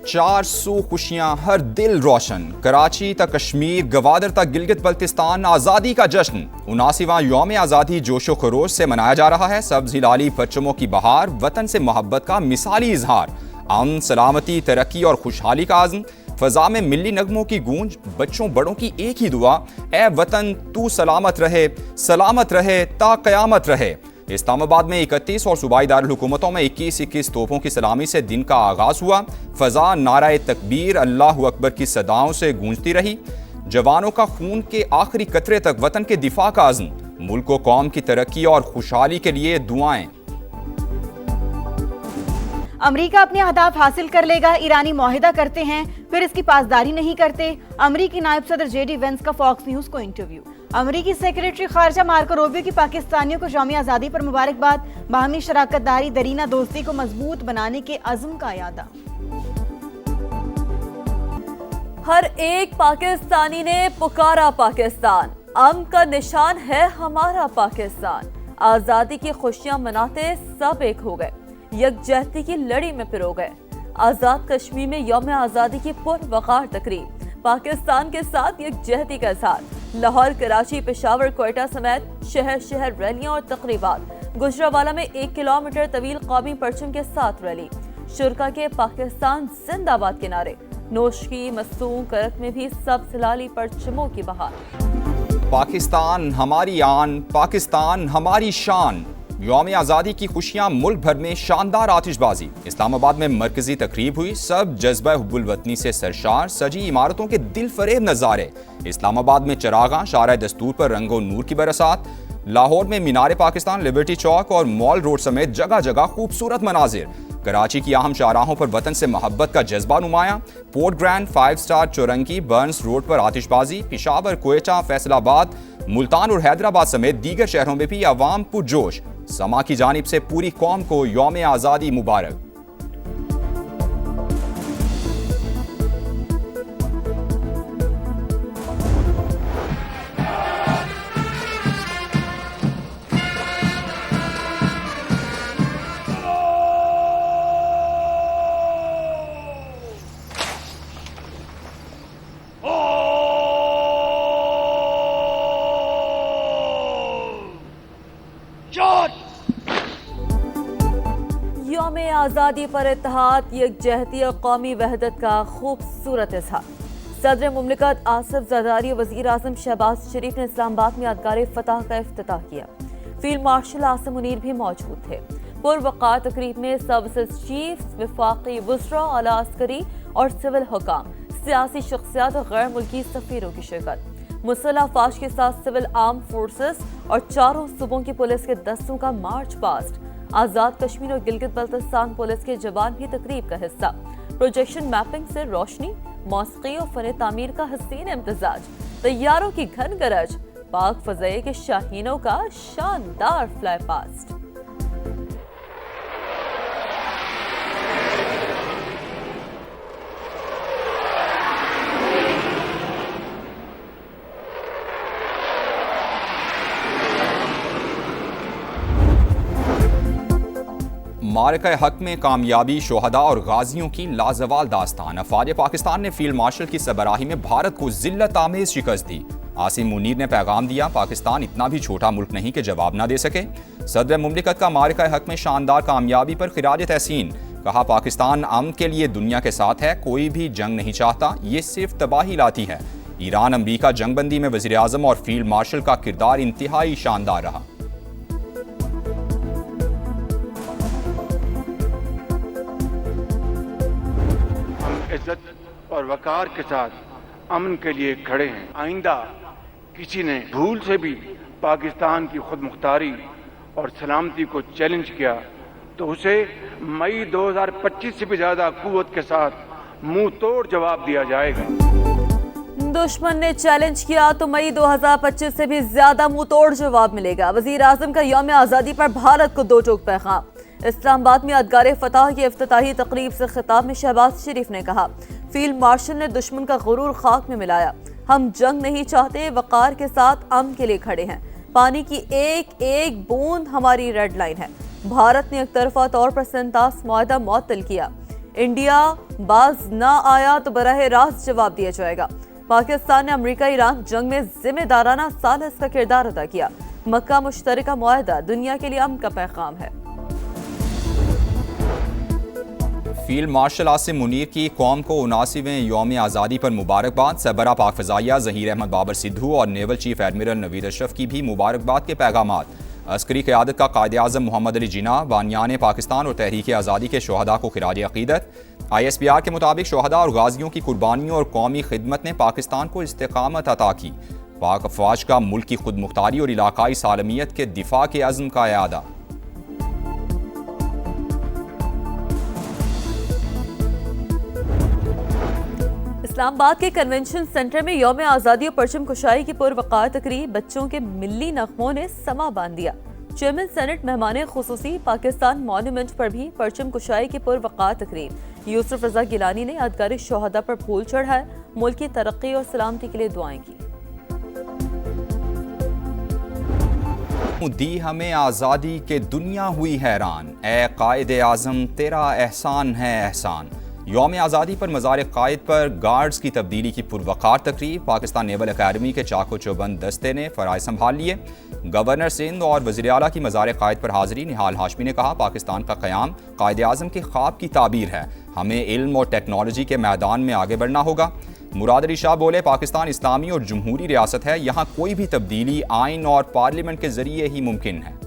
400 खुशियां, हर दिल रोशन। कराची तक कश्मीर, गवादर तक गिलगित बल्तिस्तान, आज़ादी का जश्न। 79वां यौम आज़ादी जोशो खरोश से मनाया जा रहा है। सब्ज़ हिलाली परचमों की बहार, वतन से मोहब्बत का मिसाली इजहार। अमन, सलामती, तरक्की और खुशहाली का आज़म। फ़ज़ा में मिली नगमों की गूंज, बच्चों बड़ों की एक ही दुआ, ए वतन तू सलामत रहे ता क़यामत रहे। इस्लामाबाद में 31 और सूबाई दारुल हुकूमतों में 21 तोपों की सलामी से दिन का आगाज़ हुआ। फ़ज़ा नाराए तकबीर, अल्लाहु अकबर की सदाओं से गूंजती रही। जवानों का खून के आखिरी कतरे तक वतन के दिफा का अज़्म। मुल्क व कौम की तरक्की और खुशहाली के लिए दुआएं। अमरीका अपने अहदाफ हासिल कर लेगा, ईरानी मुआहिदा करते हैं फिर इसकी पासदारी नहीं करते। अमरीकी नायब सदर जेडी वेंस का फॉक्स न्यूज को इंटरव्यू। अमरीकी सेक्रेटरी खारजा मार्को रूबियो की पाकिस्तानियों को यौम आज़ादी पर मुबारकबाद। बाहमी शराकत दारी, दरीना दोस्ती को मजबूत बनाने के अज़्म का यादा। हर एक पाकिस्तानी ने पुकारा पाकिस्तान, अमन का निशान है हमारा पाकिस्तान। आज़ादी की खुशियां मनाते सब एक हो गए, यकजहती की लड़ी में पिरो गए। आज़ाद कश्मीर में यौम आज़ादी की पुरवकार तकरीब, पाकिस्तान के साथ यकजहती का इज़हार। लाहौर, कराची, पेशावर, क्वेटा समेत शहर शहर रैलियां और तकरीबात। गुजरावाला में 1 किलोमीटर तवील कौमी परचम के साथ रैली। शुरका के पाकिस्तान जिंदाबाद के नारे। नोशकी, मस्तूम, करक में भी सब सिलाली परचमों की बहार। पाकिस्तान हमारी आन, पाकिस्तान हमारी शान। यौम आज़ादी की खुशियां, मुल्क भर में शानदार आतिशबाजी। इस्लामाबाद में मरकजी तकरीब हुई, सब जज्बा हुब्बुल वतनी से सरशार। सजी इमारतों के दिल फरेब नज़ारे। इस्लामाबाद में चरागां, शारा दस्तूर पर रंगो नूर की बरसात। लाहौर में मीनार पाकिस्तान, लिबर्टी चौक और मॉल रोड समेत जगह जगह खूबसूरत मनाजिर। कराची की अहम शाहराहों पर वतन से मोहब्बत का जज्बा नुमाया। Port Grand, 5 star, Chowrangi, Burns Road पर आतिशबाजी। पेशावर, क्वेटा, फैसलाबाद, मुल्तान और हैदराबाद समेत दीगर शहरों में भी अवाम पुरजोश। समा की जानिब से पूरी कौम को यौम आज़ादी मुबारक। यौम आज़ादी पर इत्तेहाद, यकजहती और कौमी वहदत का खूबसूरत इज़हार। सदर मुमलिकत आसिफ ज़रदारी, वज़ीर आज़म शहबाज शरीफ ने इस्लामाबाद में यादगार फतह का इफ्तिताह किया। फील्ड मार्शल आसिम मुनीर भी मौजूद थे। पुरवकार तकरीब में सर्विसेज चीफ, वफाकी वज़रा, आला अस्करी और सिविल हुकाम, सियासी शख्सियात और गैर मुल्की सफ़ीरों की शिरकत। मुसल्लह अफवाज के साथ सिविल आर्म फोर्सेस और चारों सूबों की पुलिस के दस्तों का मार्च पास्ट। आज़ाद कश्मीर और गिलगित बल्तिस्तान पुलिस के जवान भी तकरीब का हिस्सा। प्रोजेक्शन मैपिंग से रोशनी, मौसीकी और फन तामीर का हसीन इम्तिजाज। तैयारों की घन गरज, पाक फज़ाए के शाहीनों का शानदार फ्लाई पास्ट। मारका हक में कामयाबी, शोहदा और गाजियों की लाजवाल दास्तान। अफवाज पाकिस्तान ने फील्ड मार्शल की सरबराही में भारत को जिल्लत आमेज शिकस्त दी। आसिम मुनीर ने पैगाम दिया, पाकिस्तान इतना भी छोटा मुल्क नहीं कि जवाब ना दे सके। सदर मुमलिकत का मारका हक में शानदार कामयाबी पर खिराज तहसीन। कहा, पाकिस्तान अमन के लिए दुनिया के साथ है, कोई भी जंग नहीं चाहता, ये सिर्फ तबाही लाती है। ईरान अमरीका जंगबंदी में वज़ीर आज़म और फील्ड मार्शल का किरदार इंतहाई शानदार रहा। इज्जत और वकार के साथ अमन के लिए खड़े हैं। आइंदा किसी ने भूल से भी पाकिस्तान की खुद मुख्तारी और सलामती को चैलेंज किया तो उसे मई 2025 से भी ज्यादा कुव्वत के साथ मुंह तोड़ जवाब दिया जाएगा। दुश्मन ने चैलेंज किया तो मई 2025 से भी ज्यादा मुंह तोड़ जवाब मिलेगा। वजीर आजम का यौम आज़ादी पर भारत को दो टोक पैगाम। इस्लामाबाद में यादगार फतह की इफ्तिताही तकरीब से खिताब में शहबाज शरीफ ने कहा, फील्ड मार्शल ने दुश्मन का गुरूर खाक में मिलाया। हम जंग नहीं चाहते, वकार के साथ अमन के लिए खड़े हैं। पानी की एक एक बूंद हमारी रेड लाइन है। भारत ने एक तरफा तौर पर 47 मुआहदा मुअत्तल किया। इंडिया बाज ना आया तो बराह रास्त जवाब दिया जाएगा। पाकिस्तान ने अमेरिका ईरान जंग में जिम्मेदाराना सालिस का किरदार अदा किया। मक्का मुश्तरका मुआहदा दुनिया के लिए अमन का पैगाम है। फील्ड मार्शल आसिम मुनीर की कौम को 79वें यौम आज़ादी पर मुबारकबाद। सरबरा पाक फ़ज़ाइया ज़हीर अहमद बाबर सिद्धू और naval chief admiral Naveed Ashraf की भी मुबारकबाद के पैगामात। अस्करी क़यादत का कायद-ए-आज़म मोहम्मद अली जिन्ना बानियान पाकिस्तान और तहरीक आज़ादी के शोहदा को खिराज अक़ीदत। ISPR के मुताबिक शोहदा और गाजियों की कुर्बानियों और कौमी खिदमत ने पाकिस्तान को इस्तिक़ामत अता की। पाक अफ़वाज का मुल्क की खुद मुख्तारी और इलाकाई सालमियत के दिफा के अज़्म का यादा। इस्लामाबाद के कन्वेंशन सेंटर में यौम आज़ादी और परचम कुशाई की पुरवकार तकरीब बच्चों के मिल्ली नगमों ने समा बांध दिया। चेयरमैन सेनेट मेहमान खुसूसी पाकिस्तान मॉन्यूमेंट पर भी परचम कुशाई की पुरवकार तकरीब। यूसुफ रजा गिलानी ने यादगारी शोहदा पर फूल चढ़ाए, मुल्क की तरक्की और सलामती के लिए दुआएं की। दी हमें आज़ादी के दुनिया हुई हैरान, ए कायदे आज़म तेरा एहसान है एहसान। यौम आज़ादी पर मज़ार कायद पर गार्ड्स की तब्दीली की पुरवकार तकरीब। पाकिस्तान नेवल अकादमी के चाको चौबंद दस्ते ने फ़राइज़ संभाल लिए। गवर्नर सिंध और वज़ीर आला की मज़ार कायद पर हाज़री। निहाल हाशमी ने कहा, पाकिस्तान का क़याम कायद आज़म के ख्वाब की ताबीर है, हमें इल्म और टेक्नोलॉजी के मैदान में आगे बढ़ना होगा। मुराद अली शाह बोले, पाकिस्तान इस्लामी और जमहूरी रियासत है, यहाँ कोई भी तब्दीली आइन और पार्लियामेंट के ज़रिए ही मुमकिन है।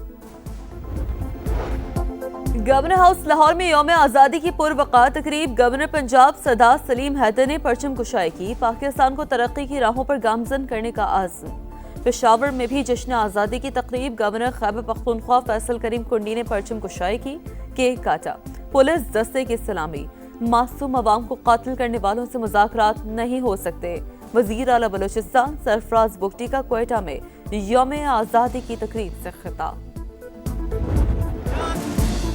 गवर्नर हाउस लाहौर में यौम आज़ादी की पुरवकार तकरीब। गवर्नर पंजाब सरदार सलीम हैदर ने परचम कुशाई की, पाकिस्तान को तरक्की की राहों पर गामजन करने का आज़म। पेशावर में भी जश्न आज़ादी की तकरीब। गवर्नर खैबर पख्तूनख्वा फैसल करीम कुंडी ने परचम कुशाई की, केक काटा, पुलिस दस्ते की सलामी। मासूम अवाम को कातिल करने वालों से मुज़ाकरात नहीं हो सकते। वज़ीर आला बलूचिस्तान सरफराज बुगटी का क्वेटा में यौम आज़ादी की तकरीब से खिताब।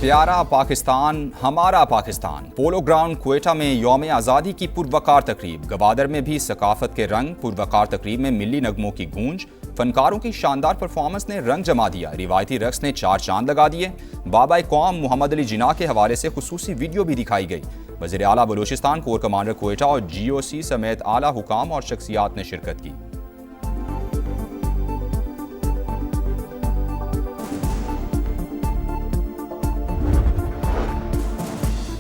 प्यारा पाकिस्तान हमारा पाकिस्तान। पोलो ग्राउंड क्वेटा में यौम आज़ादी की पुरवकार तकरीब। गवादर में भी सकाफत के रंग। पुरवकार तकरीब में मिली नगमों की गूंज। फनकारों की शानदार परफॉर्मेंस ने रंग जमा दिया। रिवायती रक्स ने चार चांद लगा दिए। बाबा कौम मोहम्मद अली जिन्ना के हवाले से खुसूसी वीडियो भी दिखाई गई। वज़ीर आला बलूचिस्तान, कोर कमांडर क्वेटा और GOC समेत आला हुकाम और शख्सियात ने शिरकत की।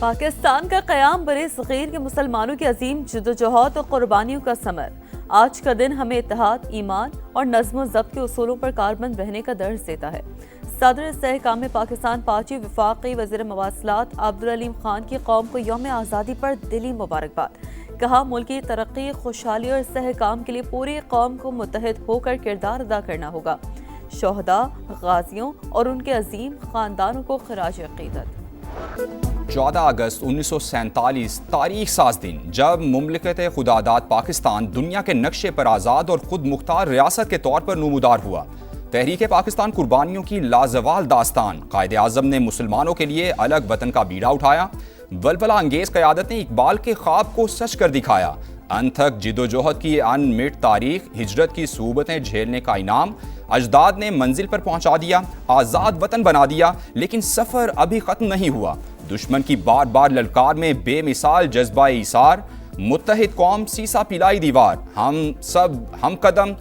पाकिस्तान का क़याम बरे सग़ीर के मुसलमानों की अजीम जद्दोजहद और क़ुरबानियों का समर। आज का दिन हमें इत्तेहाद, ईमान और नज़्म ज़ब्त के उसूलों पर कारबंद रहने का दर्ज देता है। सदर इस्तेहकाम पाकिस्तान पार्टी वफाकी वज़ीर मवासलात अब्दुल अलीम खान की कौम को यौम आज़ादी पर दिली मुबारकबाद। कहा, मुल्क की तरक्की, खुशहाली और इस्तेहकाम के लिए पूरी कौम को मुत्तहिद होकर किरदार अदा करना होगा। शोहदा, गाजियों और उनके अजीम ख़ानदानों को खिराज अक़ीदत। 14 अगस्त 1947 तारीख साज दिन, जब मुमलिकत खुदादाद पाकिस्तान दुनिया के नक्शे पर आज़ाद और खुद मुख्तार रियासत के तौर पर नमूदार हुआ। तहरीक पाकिस्तान कुर्बानियों की लाजवाल दास्तान। कायदे आज़म ने मुसलमानों के लिए अलग वतन का बीड़ा उठाया। बलबला अंगेज क़यादत ने इकबाल के ख्वाब को सच कर दिखाया। अनथक जिदोजहद की अनमिट तारीख, हिजरत की सूबतें झेलने का इनाम अजदाद ने मंजिल पर पहुंचा दिया। आज़ाद वतन बना दिया, लेकिन सफ़र अभी ख़त्म नहीं हुआ। दुश्मन की बार बार ललकार में बेमिसाल जज्बा इसार, मुत्तहिद कौम सीसा पिलाई दीवार, हम कदम।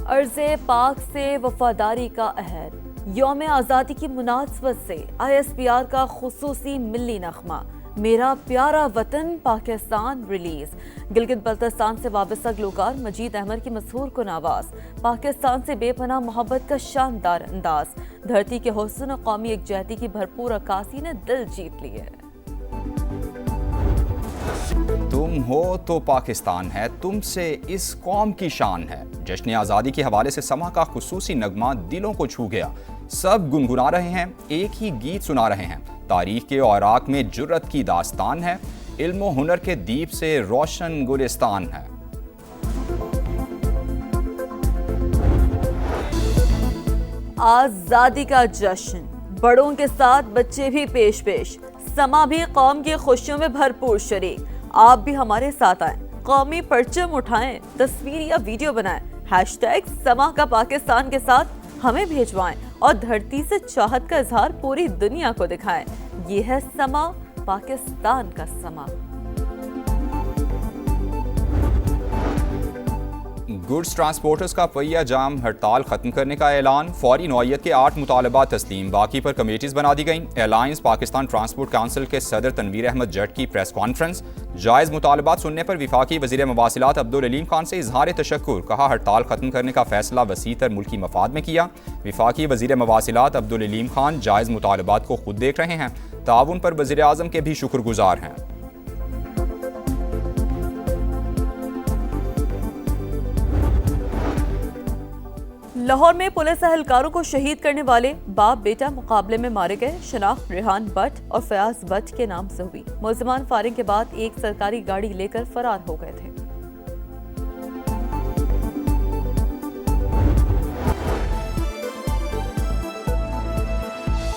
अर्ज़े पाक से वफादारी का अहद। यौम आज़ादी की मुनासबत से ISPR का खुसूसी मिल्ली नग़मा मेरा प्यारा वतन पाकिस्तान रिलीज। गिलगित बल्तिस्तान से वाबस्ता गुलकार मजीद अहमद की मशहूर कुन आवाज़, पाकिस्तान से बेपनाह मोहब्बत का शानदार अंदाज, धरती के हुस्न और कौमी एकजहती की भरपूर अक्कासी ने दिल जीत लिए। तुम हो तो पाकिस्तान है, तुमसे इस कौम की शान है। जश्न आज़ादी के हवाले से समा का खुसूसी नगमा दिलों को छू गया। सब गुनगुना रहे हैं, एक ही गीत सुना रहे हैं। तारीख के औराक में जुर्रत की दास्तान है, इल्म व हुनर के दीप से रोशन गुलिस्तान है। आज़ादी का जश्न, बड़ों के साथ बच्चे भी पेश पेश, समा भी कौम की खुशियों में भरपूर शरीक। आप भी हमारे साथ आएं, कौमी परचम उठाएं, तस्वीर या वीडियो बनाएं, #समा का पाकिस्तान के साथ हमें भेजवाएं और धरती से चाहत का इजहार पूरी दुनिया को दिखाएं। ये है समा, पाकिस्तान का समा। गुड्स ट्रांसपोर्टर्स का पहिया जाम हड़ताल खत्म करने का ऐलान। फौरी नौयत के 8 मुतालबात तस्लीम, बाकी पर कमेटीज बना दी गई। अलायंस पाकिस्तान ट्रांसपोर्ट काउंसिल के सदर तनवीर अहमद जट की प्रेस कॉन्फ्रेंस। जायज़ मुतालबात सुनने पर विफाकी वज़ीर मवासिलात अब्दुल अलीम खान से इजहार तशक्कुर, कहा हड़ताल खत्म करने का फैसला वसीतर मुल्की मफाद में किया। विफाकी वज़ीर मवासिलात अब्दुल अलीम खान जायज़ मुतालबात को खुद देख रहे हैं, ताउन पर वज़ीर आज़म के भी शुक्रगुजार हैं। लाहौर में पुलिस एहलकारों को शहीद करने वाले बाप बेटा मुकाबले में मारे गए। शनाख्त रेहान भट्ट और फयाज भट्ट के नाम से हुई। मुलजमान फायरिंग के बाद एक सरकारी गाड़ी लेकर फरार हो गए थे।